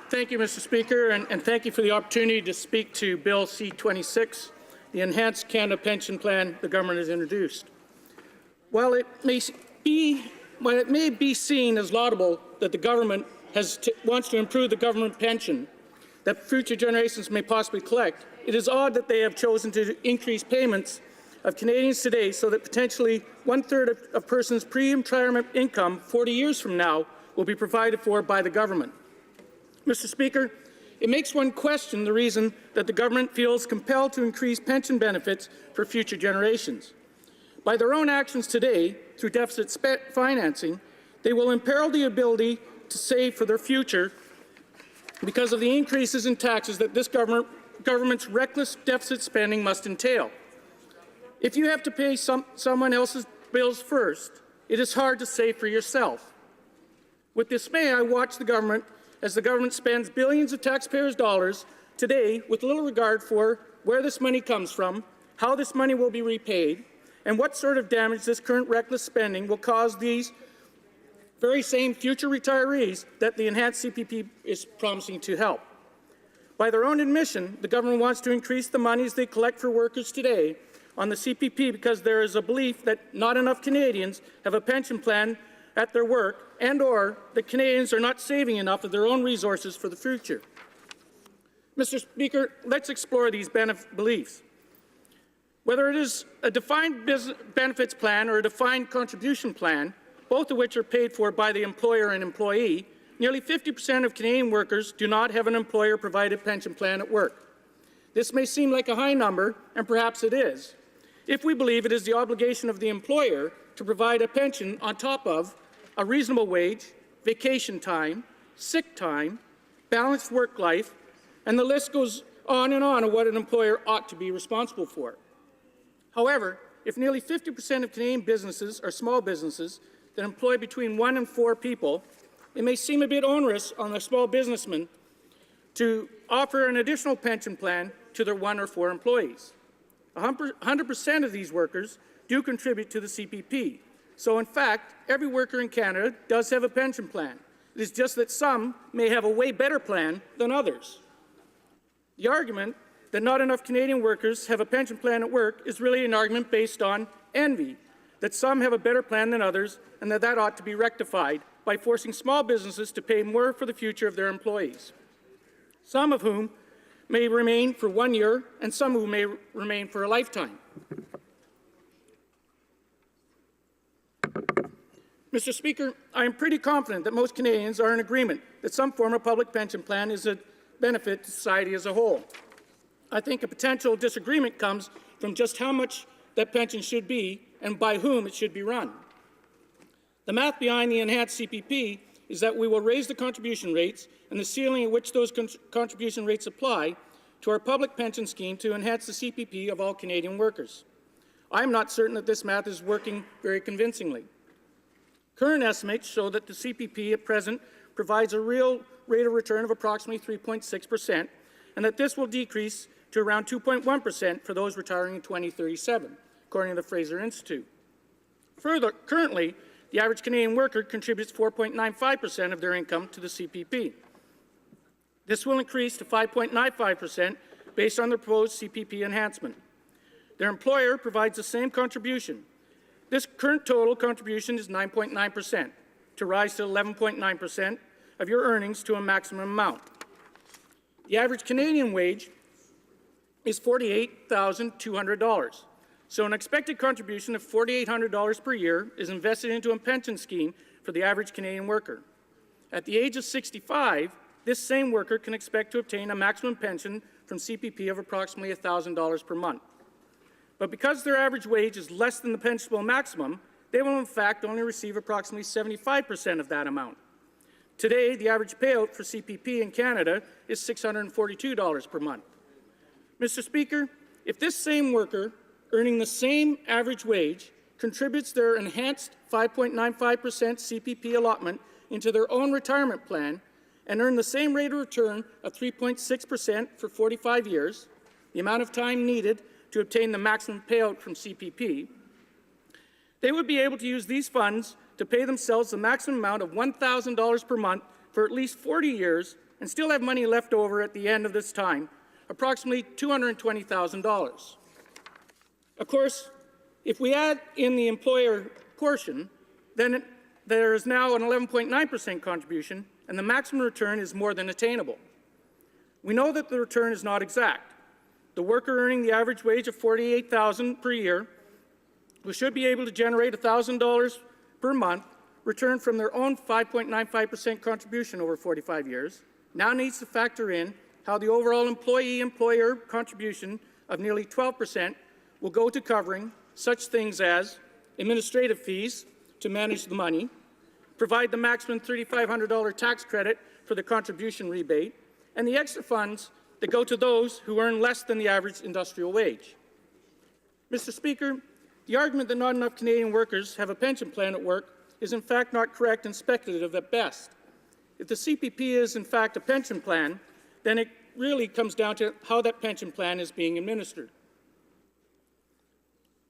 Thank you, Mr. Speaker, and thank you for the opportunity to speak to Bill C-26, the Enhanced Canada Pension Plan the government has introduced. While it may be seen as laudable that the government wants to improve the government pension that future generations may possibly collect, it is odd that they have chosen to increase payments of Canadians today so that potentially one-third of a person's pre-retirement income 40 years from now will be provided for by the government. Mr. Speaker, it makes one question the reason that the government feels compelled to increase pension benefits for future generations. By their own actions today, through deficit financing, they will imperil the ability to save for their future because of the increases in taxes that this government's reckless deficit spending must entail. If you have to pay someone else's bills first, it is hard to save for yourself. With dismay, I watch the government as the government spends billions of taxpayers' dollars today with little regard for where this money comes from, how this money will be repaid, and what sort of damage this current reckless spending will cause these very same future retirees that the enhanced CPP is promising to help. By their own admission, the government wants to increase the monies they collect for workers today on the CPP because there is a belief that not enough Canadians have a pension plan at their work and/or that Canadians are not saving enough of their own resources for the future. Mr. Speaker, let's explore these beliefs. Whether it is a defined benefits plan or a defined contribution plan, both of which are paid for by the employer and employee, nearly 50% of Canadian workers do not have an employer-provided pension plan at work. This may seem like a high number, and perhaps it is, if we believe it is the obligation of the employer to provide a pension on top of a reasonable wage, vacation time, sick time, balanced work life, and the list goes on of what an employer ought to be responsible for. However, if nearly 50% of Canadian businesses are small businesses that employ between 1 and 4 people, it may seem a bit onerous on a small businessman to offer an additional pension plan to their 1 or 4 employees. 100% of these workers do contribute to the CPP. So, in fact, every worker in Canada does have a pension plan. It is just that some may have a way better plan than others. The argument that not enough Canadian workers have a pension plan at work is really an argument based on envy, that some have a better plan than others, and that ought to be rectified by forcing small businesses to pay more for the future of their employees, some of whom may remain for 1 year and some who may remain for a lifetime. Mr. Speaker, I am pretty confident that most Canadians are in agreement that some form of public pension plan is a benefit to society as a whole. I think a potential disagreement comes from just how much that pension should be and by whom it should be run. The math behind the enhanced CPP is that we will raise the contribution rates and the ceiling at which those contribution rates apply to our public pension scheme to enhance the CPP of all Canadian workers. I am not certain that this math is working very convincingly. Current estimates show that the CPP at present provides a real rate of return of approximately 3.6%, and that this will decrease to around 2.1% for those retiring in 2037, according to the Fraser Institute. Further, currently, the average Canadian worker contributes 4.95% of their income to the CPP. This will increase to 5.95% based on the proposed CPP enhancement. Their employer provides the same contribution. This current total contribution is 9.9%, to rise to 11.9% of your earnings to a maximum amount. The average Canadian wage is $48,200. So an expected contribution of $4,800 per year is invested into a pension scheme for the average Canadian worker. At the age of 65, this same worker can expect to obtain a maximum pension from CPP of approximately $1,000 per month. But because their average wage is less than the pensionable maximum, they will in fact only receive approximately 75% of that amount. Today, the average payout for CPP in Canada is $642 per month. Mr. Speaker, if this same worker earning the same average wage contributes their enhanced 5.95% CPP allotment into their own retirement plan and earn the same rate of return of 3.6% for 45 years, the amount of time needed to obtain the maximum payout from CPP, they would be able to use these funds to pay themselves the maximum amount of $1,000 per month for at least 40 years and still have money left over at the end of this time, approximately $220,000. Of course, if we add in the employer portion, then there is now an 11.9% contribution, and the maximum return is more than attainable. We know that the return is not exact. The worker earning the average wage of $48,000 per year, who should be able to generate $1,000 per month, return from their own 5.95% contribution over 45 years, now needs to factor in how the overall employee-employer contribution of nearly 12% will go to covering such things as administrative fees to manage the money, provide the maximum $3,500 tax credit for the contribution rebate, and the extra funds that go to those who earn less than the average industrial wage. Mr. Speaker, the argument that not enough Canadian workers have a pension plan at work is in fact not correct and speculative at best. If the CPP is in fact a pension plan, then it really comes down to how that pension plan is being administered.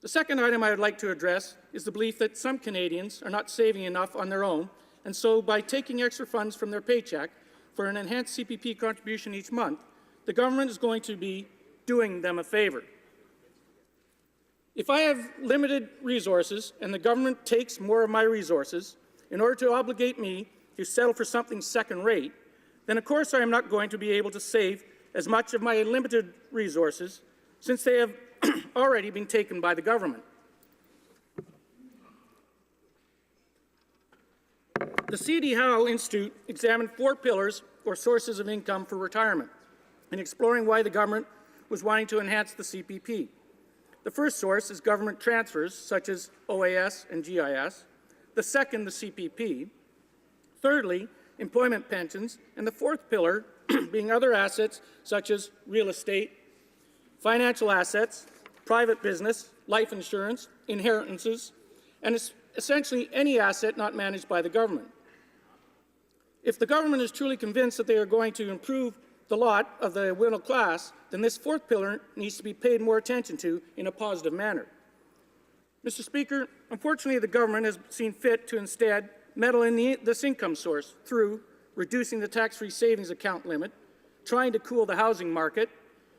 The second item I would like to address is the belief that some Canadians are not saving enough on their own, and so by taking extra funds from their paycheck for an enhanced CPP contribution each month, the government is going to be doing them a favor. If I have limited resources and the government takes more of my resources in order to obligate me to settle for something second-rate, then of course I am not going to be able to save as much of my limited resources since they have already been taken by the government. The C.D. Howe Institute examined 4 pillars or sources of income for retirement in exploring why the government was wanting to enhance the CPP. The first source is government transfers, such as OAS and GIS. The second, the CPP. Thirdly, employment pensions. And the fourth pillar being other assets, such as real estate, financial assets, private business, life insurance, inheritances, and essentially any asset not managed by the government. If the government is truly convinced that they are going to improve the lot of the middle class, then this fourth pillar needs to be paid more attention to in a positive manner. Mr. Speaker, unfortunately the government has seen fit to instead meddle in this income source through reducing the tax-free savings account limit, trying to cool the housing market,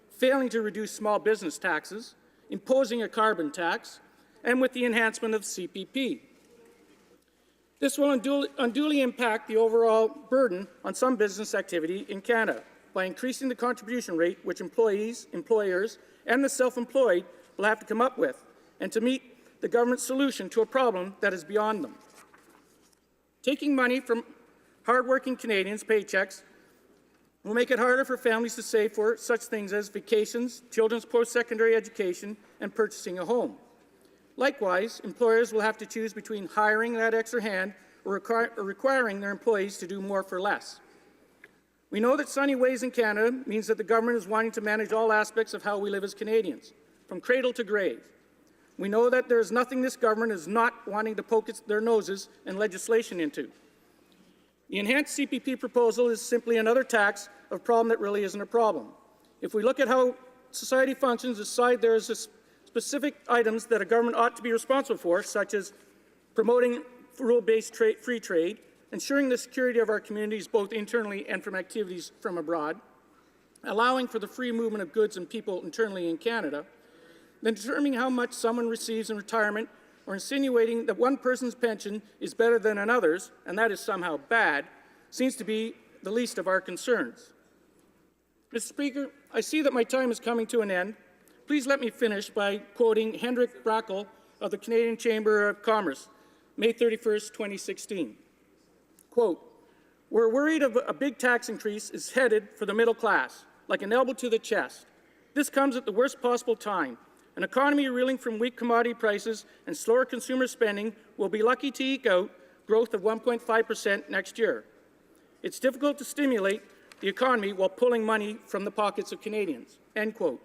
failing to reduce small business taxes, imposing a carbon tax, and with the enhancement of CPP. This will unduly impact the overall burden on some business activity in Canada by increasing the contribution rate which employees, employers, and the self-employed will have to come up with, and to meet the government's solution to a problem that is beyond them. Taking money from hardworking Canadians' paychecks will make it harder for families to save for such things as vacations, children's post-secondary education, and purchasing a home. Likewise, employers will have to choose between hiring that extra hand or requiring their employees to do more for less. We know that sunny ways in Canada means that the government is wanting to manage all aspects of how we live as Canadians, from cradle to grave. We know that there is nothing this government is not wanting to poke their noses and legislation into. The enhanced CPP proposal is simply another tax of a problem that really isn't a problem. If we look at how society functions, aside there is specific items that a government ought to be responsible for, such as promoting rule-based free trade, ensuring the security of our communities both internally and from activities from abroad, allowing for the free movement of goods and people internally in Canada, then determining how much someone receives in retirement or insinuating that one person's pension is better than another's, and that is somehow bad, seems to be the least of our concerns. Mr. Speaker, I see that my time is coming to an end. Please let me finish by quoting Hendrik Brackel of the Canadian Chamber of Commerce, May 31st, 2016. Quote, "We're worried a big tax increase is headed for the middle class, like an elbow to the chest. This comes at the worst possible time. An economy reeling from weak commodity prices and slower consumer spending will be lucky to eke out growth of 1.5% next year. It's difficult to stimulate the economy while pulling money from the pockets of Canadians." End quote.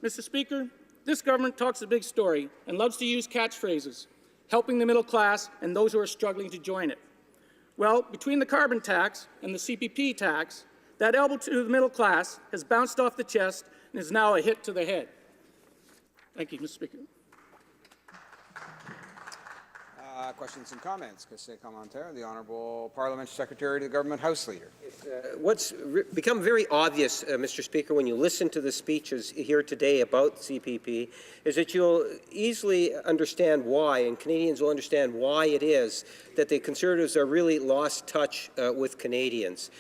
Mr. Speaker, this government talks a big story and loves to use catchphrases, helping the middle class and those who are struggling to join it. Well, between the carbon tax and the CPP tax, that elbow to the middle class has bounced off the chest and is now a hit to the head. Thank you, Mr. Speaker. Questions and comments. Question commentaire. The Honourable Parliamentary Secretary to the Government House Leader. What's become very obvious, Mr. Speaker, when you listen to the speeches here today about CPP, is that you'll easily understand why, and Canadians will understand why it is that the Conservatives are really lost touch with Canadians.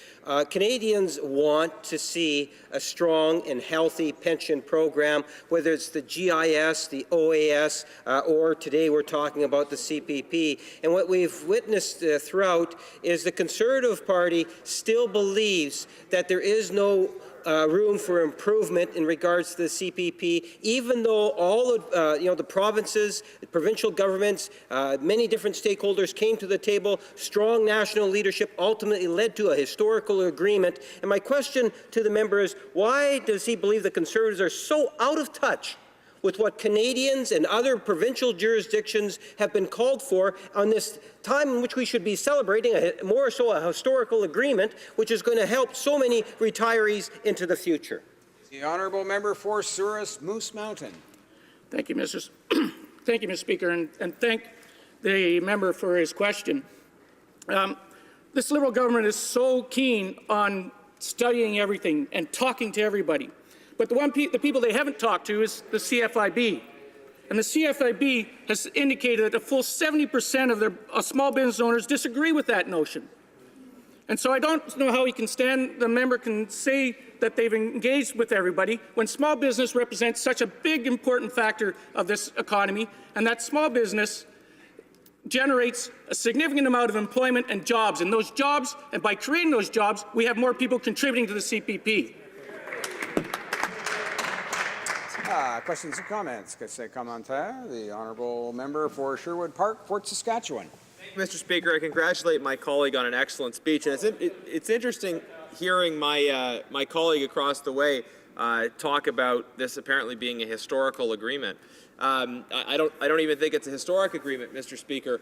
Canadians want to see a strong and healthy pension program, whether it's the GIS, the OAS, or today we're talking about the CPP. And what we've witnessed throughout is the Conservative Party still believes that there is no room for improvement in regards to the CPP, even though all of the provinces, the provincial governments, many different stakeholders came to the table. Strong national leadership ultimately led to a historical agreement. And my question to the member is, why does he believe the Conservatives are so out of touch with what Canadians and other provincial jurisdictions have been called for on this time in which we should be celebrating more so a historical agreement which is going to help so many retirees into the future? The Honourable Member for Souris Moose Mountain. Thank you, Mr. Thank you, Mr. Speaker, and thank the member for his question. This Liberal government is so keen on studying everything and talking to everybody. But the people they haven't talked to is the CFIB. And the CFIB has indicated that a full 70% of their small business owners disagree with that notion. And so I don't know how the member can say that they've engaged with everybody when small business represents such a big, important factor of this economy, and that small business generates a significant amount of employment and jobs. And those jobs, and by creating those jobs, we have more people contributing to the CPP. Questions and comments. Question commentaire. The Honourable Member for Sherwood Park, Fort Saskatchewan. Thank you, Mr. Speaker. I congratulate my colleague on an excellent speech. And it's interesting hearing my colleague across the way talk about this apparently being a historical agreement. I don't even think it's a historic agreement, Mr. Speaker.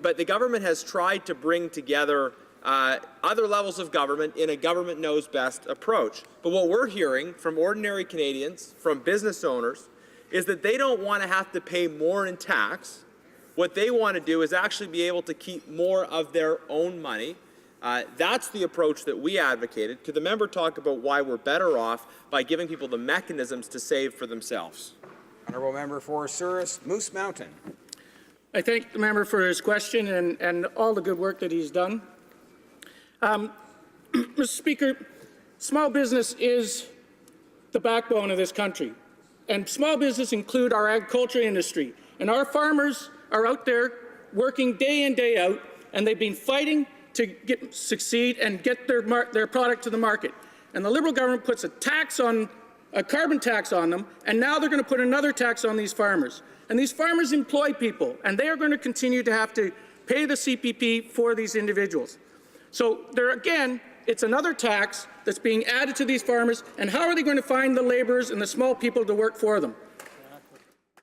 But the government has tried to bring together other levels of government in a government knows best approach. But what we're hearing from ordinary Canadians, from business owners, is that they don't want to have to pay more in tax. What they want to do is actually be able to keep more of their own money. That's the approach that we advocated. Could the member talk about why we're better off by giving people the mechanisms to save for themselves? Honourable Member for Souris Moose Mountain. I thank the member for his question and all the good work that he's done. Mr. Speaker, small business is the backbone of this country. And small business include our agriculture industry. And our farmers are out there working day in, day out, and they've been fighting to succeed and get their product to the market. And the Liberal government puts a carbon tax on them, and now they're going to put another tax on these farmers. And these farmers employ people, and they are going to continue to have to pay the CPP for these individuals. So there again, it's another tax that's being added to these farmers, and how are they going to find the laborers and the small people to work for them?